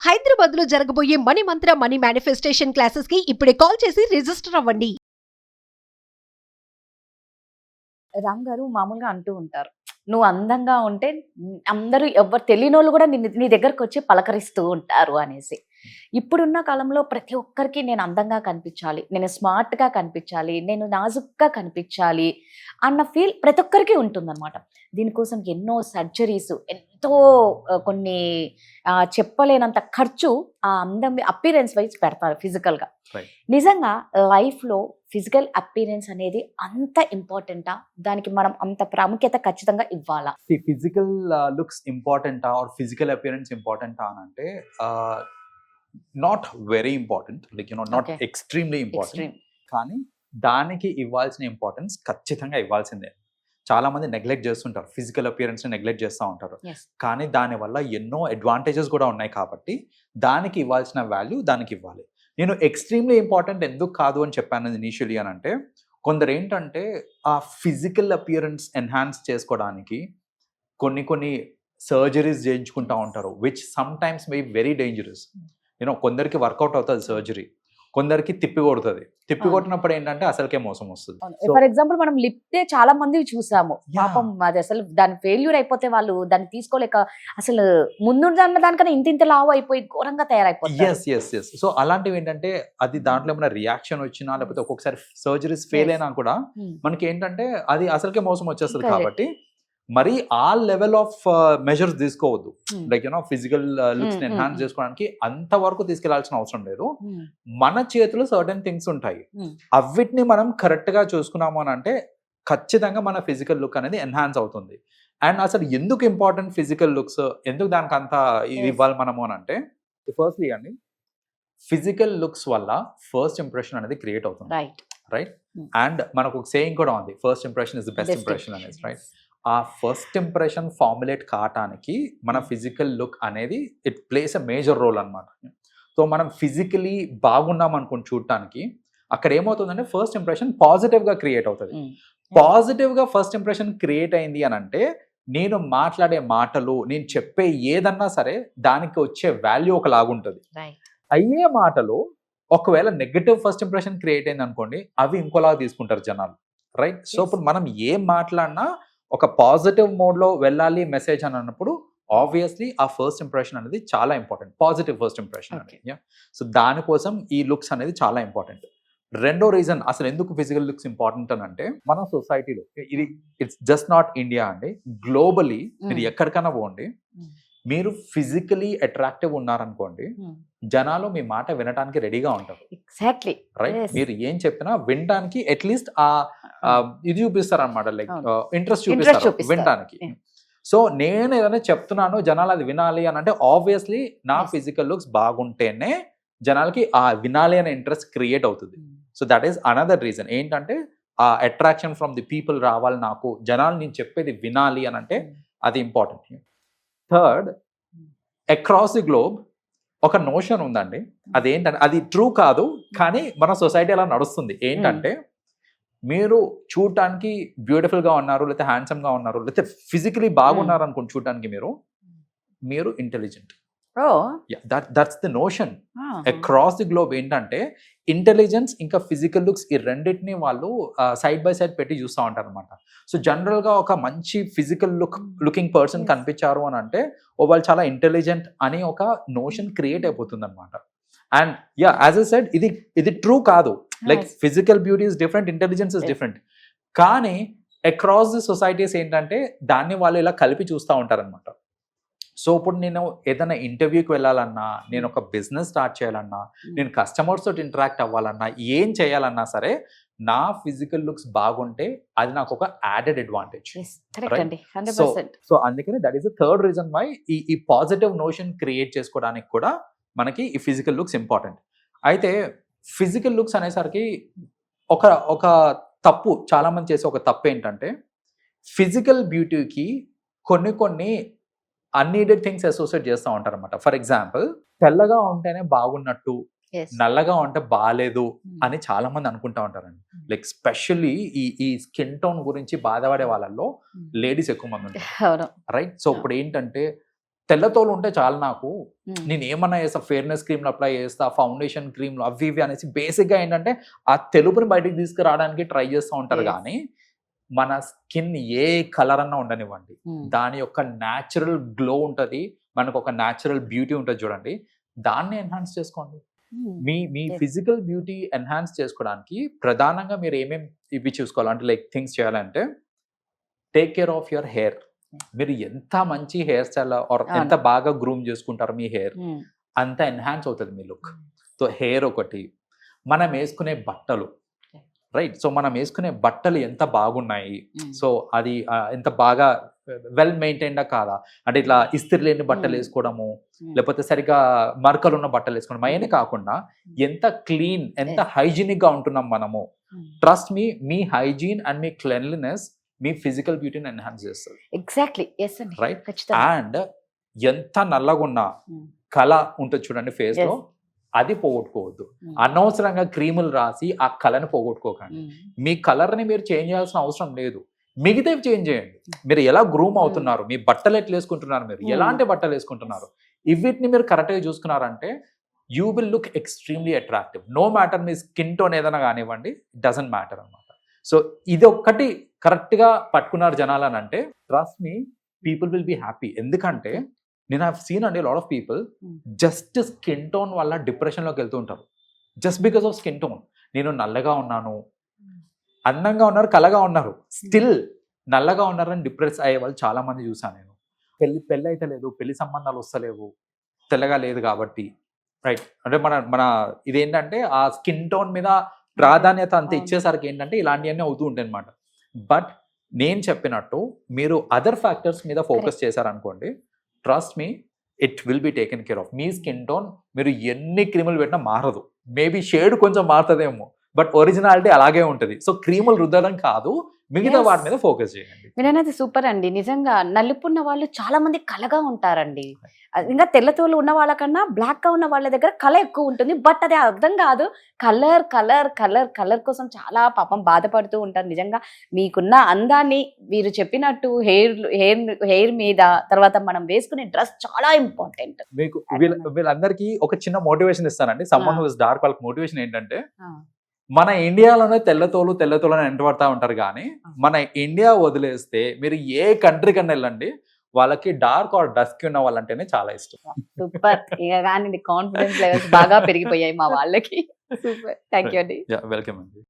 హైదరాబాద్ లో జరగబోయే మనీ మంత్ర money manifestation classes కి ఇప్పుడే కాల్ చేసి రిజిస్టర్ అవ్వండి. రామ్ గారు మామూలుగా అంటూ ఉంటారు, నువ్వు అందంగా ఉంటే అందరూ ఎవరు తెలియని వాళ్ళు కూడా నీ దగ్గరకు వచ్చి పలకరిస్తూ ఉంటారు అనేసి. ఇప్పుడున్న కాలంలో ప్రతి ఒక్కరికి నేను అందంగా కనిపించాలి, నేను స్మార్ట్గా కనిపించాలి, నేను నాజుగ్గా కనిపించాలి అన్న ఫీల్ ప్రతి ఒక్కరికి ఉంటుందన్నమాట. దీనికోసం ఎన్నో సర్జరీస్, ఎంతో కొన్ని చెప్పలేనంత ఖర్చు ఆ అందం అపీరెన్స్ వైజ్ పెడతారు ఫిజికల్గా. నిజంగా లైఫ్లో ఫిజికల్ అపీరెన్స్ అనేది అంత ఇంపార్టెంటా? దానికి మనం అంత ప్రాముఖ్యత ఖచ్చితంగా ఇవ్వాలా? ఫిజికల్ లుక్స్ ఇంపార్టెంటా ఆర్ ఫిజికల్ అపియరెన్స్ ఇంపార్టెంటా అని అంటే not very important, like not extremely important, కానీ దానికి ఇవ్వాల్సిన ఇంపార్టెన్స్ ఖచ్చితంగా ఇవ్వాల్సిందే. చాలా మంది నెగ్లెక్ట్ చేస్తుంటారు, ఫిజికల్ అపియరెన్స్ నెగ్లెక్ట్ చేస్తూ ఉంటారు, కానీ దానివల్ల ఎన్నో అడ్వాంటేజెస్ కూడా ఉన్నాయి కాబట్టి దానికి ఇవ్వాల్సిన వాల్యూ దానికి ఇవ్వాలి. నేను ఎక్స్ట్రీమ్లీ ఇంపార్టెంట్ ఎందుకు కాదు అని చెప్పాను ఇనీషియలీ అని అంటే, కొందరు ఏంటంటే ఆ ఫిజికల్ అపియరెన్స్ ఎన్హాన్స్ చేసుకోవడానికి కొన్ని సర్జరీస్ చేయించుకుంటూ ఉంటారు, which some times May very dangerous. కొందరికి వర్కౌట్ అవుతుంది సర్జరీ, కొందరికి తిప్పి కొడుతుంది. తిప్పి కొట్టినప్పుడు ఏంటంటే అసలుకే మోసం వస్తుంది. ఫర్ ఎగ్జాంపుల్ మనం లిప్తే చాలా మంది చూసాము, పాపం అది అసలు దాని ఫెయిల్యూర్ అయిపోతే వాళ్ళు దాన్ని తీసుకోలేక అసలు ముందున్న దానికన్నా ఇంత లావు అయిపోయి ఘోరంగా తయారైపోతుంది. సో అలాంటివి ఏంటంటే అది దాంట్లో ఏమైనా రియాక్షన్ వచ్చినా లేకపోతే ఒక్కొక్కసారి సర్జరీస్ ఫెయిల్ అయినా కూడా మనకి ఏంటంటే అది అసలుకే మోసం వచ్చేస్తుంది. కాబట్టి మరి ఆ లెవెల్ ఆఫ్ మెజర్స్ తీసుకోవద్దు. లైక్ ఫిజికల్ లుక్స్ ఎన్హాన్స్ చేసుకోవడానికి అంతవరకు తీసుకెళ్లాల్సిన అవసరం లేదు. మన చేతిలో సర్టెన్ థింగ్స్ ఉంటాయి, అవిటిని మనం కరెక్ట్ గా చూసుకున్నాము అని అంటే ఖచ్చితంగా మన ఫిజికల్ లుక్ అనేది ఎన్హాన్స్ అవుతుంది. అండ్ అసలు ఎందుకు ఇంపార్టెంట్ ఫిజికల్ లుక్స్, ఎందుకు దానికి అంత ఇవ్వాలి మనము అని అంటే, ఫస్ట్లీ అండి ఫిజికల్ లుక్స్ వల్ల ఫస్ట్ ఇంప్రెషన్ అనేది క్రియేట్ అవుతుంది, రైట్? అండ్ మనకు ఒక సేయింగ్ కూడా ఉంది, first impression is the best impression అనేది, రైట్? ఆ ఫస్ట్ ఇంప్రెషన్ ఫార్ములేట్ కావటానికి మన ఫిజికల్ లుక్ అనేది it plays a major role అనమాట. సో మనం ఫిజికలీ బాగున్నాం అనుకుని చూడటానికి అక్కడ ఏమవుతుందంటే ఫస్ట్ ఇంప్రెషన్ పాజిటివ్గా క్రియేట్ అవుతుంది. పాజిటివ్గా ఫస్ట్ ఇంప్రెషన్ క్రియేట్ అయింది అని అంటే నేను మాట్లాడే మాటలు, నేను చెప్పే ఏదన్నా సరే దానికి వచ్చే వాల్యూ ఒకలాగుంటుంది. అయ్యే మాటలు ఒకవేళ నెగటివ్ ఫస్ట్ ఇంప్రెషన్ క్రియేట్ అయింది అనుకోండి, అవి ఇంకోలాగా తీసుకుంటారు జనాలు, రైట్? సో ఇప్పుడు మనం ఏం మాట్లాడినా ఒక పాజిటివ్ మోడ్లో వెళ్ళాలి మెసేజ్ అని అన్నప్పుడు ఆబ్వియస్లీ ఆ ఫస్ట్ ఇంప్రెషన్ అనేది చాలా ఇంపార్టెంట్, పాజిటివ్ ఫస్ట్ ఇంప్రెషన్ అనేది. సో దానికోసం ఈ లుక్స్ అనేది చాలా ఇంపార్టెంట్. రెండో రీజన్ అసలు ఎందుకు ఫిజికల్ లుక్స్ ఇంపార్టెంట్ అని అంటే, మన సొసైటీలో ఇది ఇట్స్ జస్ట్ నాట్ ఇండియా అండి, గ్లోబలీ మీరు ఎక్కడికైనా పోండి, మీరు ఫిజికలీ అట్రాక్టివ్ ఉన్నారనుకోండి, జనాలు మీ మాట వినడానికి రెడీగా ఉంటారు. Exactly, right? మీరు ఏం చెప్పినా వినడానికి అట్లీస్ట్ ఇది చూపిస్తారు అనమాట, లైక్ ఇంట్రెస్ట్ చూపిస్తారు వినడానికి. సో నేను ఏదైనా చెప్తున్నాను జనాలు అది వినాలి అని అంటే ఆబ్వియస్లీ నా ఫిజికల్ లుక్స్ బాగుంటేనే జనాలకి ఆ వినాలి అనే ఇంట్రెస్ట్ క్రియేట్ అవుతుంది. So that is another reason ఏంటంటే ఆ అట్రాక్షన్ ఫ్రమ్ ది పీపుల్ రావాలి, నాకు జనాలు నేను చెప్పేది వినాలి అని అంటే అది important. Third, across the globe ఒక నోషన్ ఉందండి, అదేంటంటే అది ట్రూ కాదు కానీ మన సొసైటీ అలా నడుస్తుంది. ఏంటంటే మీరు చూడటానికి బ్యూటిఫుల్గా ఉన్నారు, లేకపోతే హ్యాండ్సమ్గా ఉన్నారు, లేకపోతే ఫిజికలీ బాగున్నారు అనుకోండి చూడటానికి, మీరు intelligent. That's the notion across the globe. ఏంటంటే ఇంటెలిజెన్స్ ఇంకా ఫిజికల్ లుక్స్ ఈ రెండింటిని వాళ్ళు సైడ్ బై సైడ్ పెట్టి చూస్తూ ఉంటారు అనమాట. సో జనరల్గా ఒక మంచి ఫిజికల్ లుకింగ్ పర్సన్ కనిపించారు అని అంటే వాళ్ళు చాలా ఇంటెలిజెంట్ అని ఒక నోషన్ క్రియేట్ అయిపోతుంది అనమాట. అండ్ యాజ్ ఐ సెడ్ ఇది ట్రూ కాదు, like physical beauty is different, intelligence is different, కానీ అక్రాస్ ది సొసైటీస్ ఏంటంటే దాన్ని వాళ్ళు ఇలా కలిపి చూస్తూ ఉంటారనమాట. సో ఇప్పుడు నేను ఏదైనా ఇంటర్వ్యూకి వెళ్ళాలన్నా, నేను ఒక బిజినెస్ స్టార్ట్ చేయాలన్నా, నేను కస్టమర్స్ తోటి ఇంటరాక్ట్ అవ్వాలన్నా, ఏం చేయాలన్నా సరే నా ఫిజికల్ లుక్స్ బాగుంటే అది నాకు ఒక యాడెడ్ అడ్వాంటేజ్. సో అందుకని that is the third reason why ఈ పాజిటివ్ నోషన్ క్రియేట్ చేసుకోవడానికి కూడా మనకి ఈ ఫిజికల్ లుక్స్ ఇంపార్టెంట్. అయితే ఫిజికల్ లుక్స్ అనేసరికి ఒక తప్పు చాలా మంది చేసే ఒక తప్పు ఏంటంటే ఫిజికల్ బ్యూటీకి కొన్ని అన్నీడెడ్ థింగ్స్ అసోసియేట్ చేస్తూ ఉంటారు అనమాట. ఫర్ ఎగ్జాంపుల్, తెల్లగా ఉంటేనే బాగున్నట్టు, నల్లగా ఉంటే బాగాలేదు అని చాలా మంది అనుకుంటా ఉంటారండి. లైక్ స్పెషల్లీ ఈ స్కిన్ టోన్ గురించి బాధపడే వాళ్ళల్లో లేడీస్ ఎక్కువ మంది ఉంటారు, రైట్? సో ఇప్పుడు ఏంటంటే తెల్లతోలు ఉంటే చాలు నాకు, ఉమ్, నేను ఏమన్నా చేస్తా, ఫెయిర్నెస్ క్రీమ్లు అప్లై చేస్తా, ఫౌండేషన్ క్రీమ్లు అవి ఇవి అనేసి బేసిక్గా ఏంటంటే ఆ తెలుపుని బయటికి తీసుకురావడానికి ట్రై చేస్తూ ఉంటారు. Yes. కానీ మన స్కిన్ ఏ కలర్ అన్నా ఉండనివ్వండి, ఉమ్, దాని యొక్క న్యాచురల్ గ్లో ఉంటుంది, మనకు ఒక న్యాచురల్ బ్యూటీ ఉంటుంది చూడండి, దాన్ని ఎన్హాన్స్ చేసుకోండి. ఉమ్, మీ Yes. ఫిజికల్ బ్యూటీ ఎన్హాన్స్ చేసుకోవడానికి ప్రధానంగా మీరు ఏమేమి ఇవి చూసుకోవాలి అంటే లైక్ థింగ్స్ చేయాలంటే take care of your hair. మీరు ఎంత మంచి హెయిర్ స్టైల్ ఆర్ అవును. ఎంత బాగా గ్రూమ్ చేసుకుంటారు మీ హెయిర్, ఉమ్, అంత ఎన్హాన్స్ అవుతుంది మీ లుక్. సో హెయిర్ ఒకటి, మనం వేసుకునే బట్టలు, రైట్, సో మనం వేసుకునే బట్టలు ఎంత బాగున్నాయి, ఉమ్, సో అది ఎంత బాగా వెల్ మెయింటైన్డా కాదా, అంటే ఇట్లా ఇస్త్రీ లేని బట్టలు Hmm. వేసుకోవడము, Hmm. లేకపోతే సరిగా మరకలు ఉన్న బట్టలు వేసుకోవడం, అవన్నీ కాకుండా ఎంత క్లీన్, ఎంత Yes. హైజీనిక్ గా ఉంటున్నాం మనము. ఉమ్. ట్రస్ట్ మీ హైజీన్ అండ్ మీ క్లెన్లీనెస్ మీ ఫిజికల్ బ్యూటీని ఎన్హాన్స్ చేస్తుంది, ఎగ్జాక్ట్లీ ఎస్ అండి, రైట్. ఖచ్చితంగా. అండ్ ఎంత నల్లగా ఉన్నా ఉమ్, కళ ఉంటుంది చూడండి ఫేస్ లో, Yes. అది పోగొట్టుకోవద్దు. ఉమ్, అనవసరంగా క్రీములు రాసి ఆ కళని పోగొట్టుకోకండి. ఉమ్, మీ కలర్ ని మీరు చేంజ్ చేయాల్సిన అవసరం లేదు, మిగతావి చేంజ్ చేయండి. మీరు ఎలా గ్రూమ్ అవుతున్నారు, మీ బట్టలు ఎట్లా వేసుకుంటున్నారు, మీరు ఎలాంటి బట్టలు వేసుకుంటున్నారు, ఇవిటిని మీరు కరెక్ట్గా చూసుకున్నారంటే you will look extremely attractive. No matter మీ స్కిన్ టోన్ ఏదైనా కానివ్వండి, డజంట్ మ్యాటర్ అనమాట. సో ఇది ఒక్కటి కరెక్ట్గా పట్టుకున్నారు జనాలు అని అంటే trust me, people will be happy. ఎందుకంటే నేను హావ్ సీన్ అండి lot of people just skin tone వల్ల డిప్రెషన్లోకి వెళ్తూ ఉంటారు, just because of skin tone. నేను నల్లగా ఉన్నాను, అందంగా ఉన్నారు, కళగా ఉన్నారు, స్టిల్ నల్లగా ఉన్నారని డిప్రెస్ అయ్యే వాళ్ళు చాలా మంది చూసాను నేను. పెళ్ళి అయితే లేదు, పెళ్లి సంబంధాలు వస్తలేవు, తెల్లగా లేదు కాబట్టి, రైట్. అంటే మన ఇదేంటంటే ఆ స్కిన్ టోన్ మీద ప్రాధాన్యత అంత అవును. ఇచ్చేసరికి ఏంటంటే ఇలాంటివన్నీ అవుతూ ఉంటాయి అనమాట. బట్ నేను చెప్పినట్టు మీరు అదర్ ఫ్యాక్టర్స్ మీద ఫోకస్ చేశారనుకోండి, trust me, it will be taken care of. Me skin tone మీరు ఎన్ని క్రీములు పెట్టినా మారదు, మేబీ షేడ్ కొంచెం మారుతుందేమో, బట్ ఒరిజినాలిటీ అలాగే ఉంటుంది. సో క్రీములు రుద్దడం కాదు, మిగతా Yes. వాటి మీద ఫోకస్ చేయండి. మీరనేది సూపర్ అండి. నిజంగా నలుపున్న వాళ్ళు చాలా మంది కలగా ఉంటారండి. ఇంకా తెల్లతోలు ఉన్న వాళ్ళకన్నా బ్లాక్ గా ఉన్న వాళ్ళ దగ్గర కళ ఎక్కువ ఉంటుంది. బట్ అది అర్థం కాదు. కలర్ కలర్ కలర్ కలర్ కోసం చాలా పాపం బాధపడుతూ ఉంటారు. నిజంగా మీకున్న అందాన్ని మీరు చెప్పినట్టు హెయిర్ మీద, తర్వాత మనం వేసుకునే డ్రెస్ చాలా ఇంపార్టెంట్. మీకు వీళ్ళందరికీ ఒక చిన్న మోటివేషన్ ఇస్తానండి. సమ్మన్ హూ ఇస్ డార్క్ వాళ్ళకి మోటివేషన్ ఏంటంటే, మన ఇండియాలోనే తెల్లతోలు అని ఎంటబడతా ఉంటారు, కానీ మన ఇండియా వదిలేస్తే మీరు ఏ కంట్రీ కన్నా వెళ్ళండి, వాళ్ళకి డార్క్ ఆర్ డస్క్ ఉన్న వాళ్ళంటేనే చాలా ఇష్టం. సూపర్. ఇక కానీ కాన్ఫిడెన్స్ లెవెల్స్ బాగా పెరిగిపోయాయి మా వాళ్ళకి. సూపర్. థ్యాంక్ యూ అండి. వెల్కమ్ అండి.